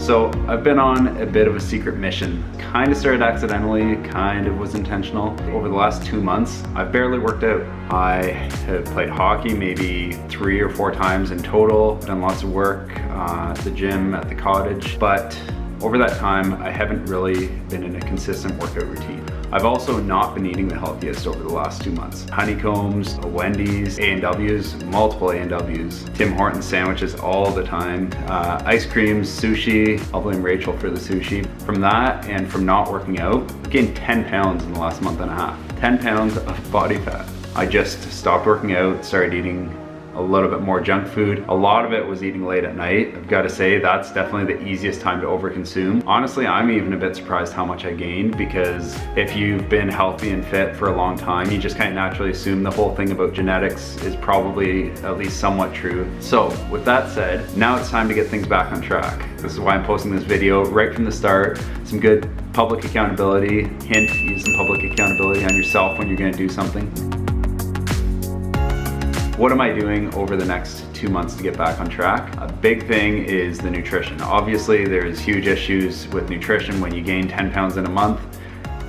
So I've been on a bit of a secret mission. Kind of started accidentally, kind of was intentional. Over the last 2 months, I've barely worked out. I have played hockey maybe 3 or 4 times in total, done lots of work at the gym, at the cottage, but over that time, I haven't really been in a consistent workout routine. I've also not been eating the healthiest over the last 2 months. Honeycombs, Wendy's, A&W's, multiple A&W's, Tim Hortons sandwiches all the time, ice creams, sushi. I'll blame Rachel for the sushi. From that and from not working out, I've gained 10 pounds in the last month and a half. 10 pounds of body fat. I just stopped working out, started eating a little bit more junk food. A lot of it was eating late at night. I've got to say that's definitely the easiest time to overconsume. Honestly, I'm even a bit surprised how much I gained, because if you've been healthy and fit for a long time, you just kind of naturally assume the whole thing about genetics is probably at least somewhat true. So with that said, now it's time to get things back on track. This is why I'm posting this video right from the start. Some good public accountability. Hint, use some public accountability on yourself when you're gonna do something. What am I doing over the next 2 months to get back on track? A big thing is the nutrition. Obviously, there's huge issues with nutrition when you gain 10 pounds in a month.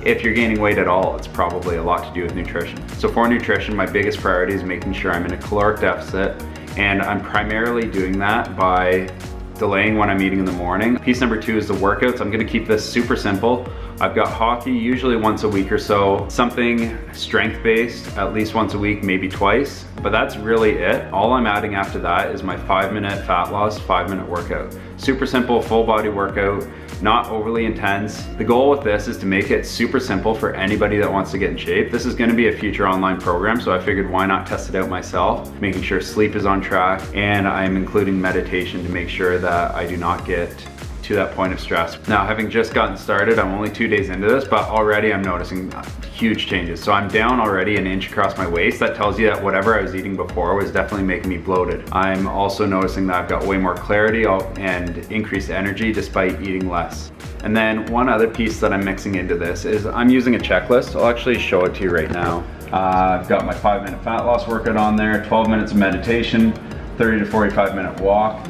If you're gaining weight at all, it's probably a lot to do with nutrition. So for nutrition, my biggest priority is making sure I'm in a caloric deficit, and I'm primarily doing that by delaying when I'm eating in the morning. Piece number 2 is the workouts. I'm gonna keep this super simple. I've got hockey usually once a week or so, something strength-based at least once a week, maybe twice, but that's really it. All I'm adding after that is my 5-minute fat loss, 5-minute workout. Super simple, full body workout, not overly intense. The goal with this is to make it super simple for anybody that wants to get in shape. This is gonna be a future online program, so I figured why not test it out myself, making sure sleep is on track, and I'm including meditation to make sure that I do not get to that point of stress. Now, having just gotten started, I'm only 2 days into this, but already I'm noticing huge changes. So I'm down already an inch across my waist. That tells you that whatever I was eating before was definitely making me bloated. I'm also noticing that I've got way more clarity and increased energy despite eating less. And then one other piece that I'm mixing into this is I'm using a checklist. I'll actually show it to you right now. I've got my 5-minute fat loss workout on there, 12 minutes of meditation, 30 to 45-minute walk.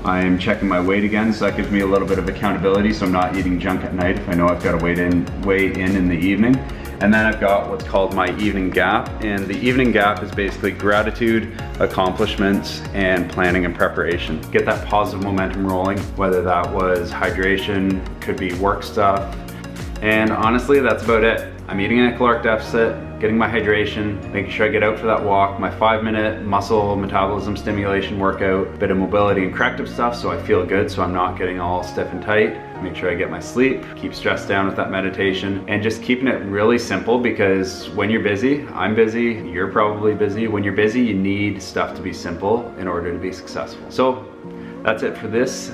I'm checking my weight again, so that gives me a little bit of accountability, so I'm not eating junk at night if I know I've got to weigh in the evening. And then I've got what's called my evening gap, and the evening gap is basically gratitude, accomplishments, and planning and preparation. Get that positive momentum rolling, whether that was hydration, could be work stuff, and honestly, that's about it. I'm eating in a caloric deficit, getting my hydration, making sure I get out for that walk, my 5-minute muscle metabolism stimulation workout, bit of mobility and corrective stuff so I feel good so I'm not getting all stiff and tight. Make sure I get my sleep, keep stress down with that meditation, and just keeping it really simple, because when you're busy, I'm busy, you're probably busy. When you're busy, you need stuff to be simple in order to be successful. So that's it for this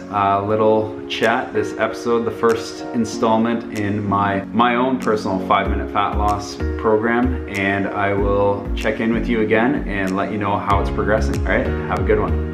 little chat, this episode, the first installment in my own personal 5-minute fat loss program, and I will check in with you again and let you know how it's progressing. All right, have a good one.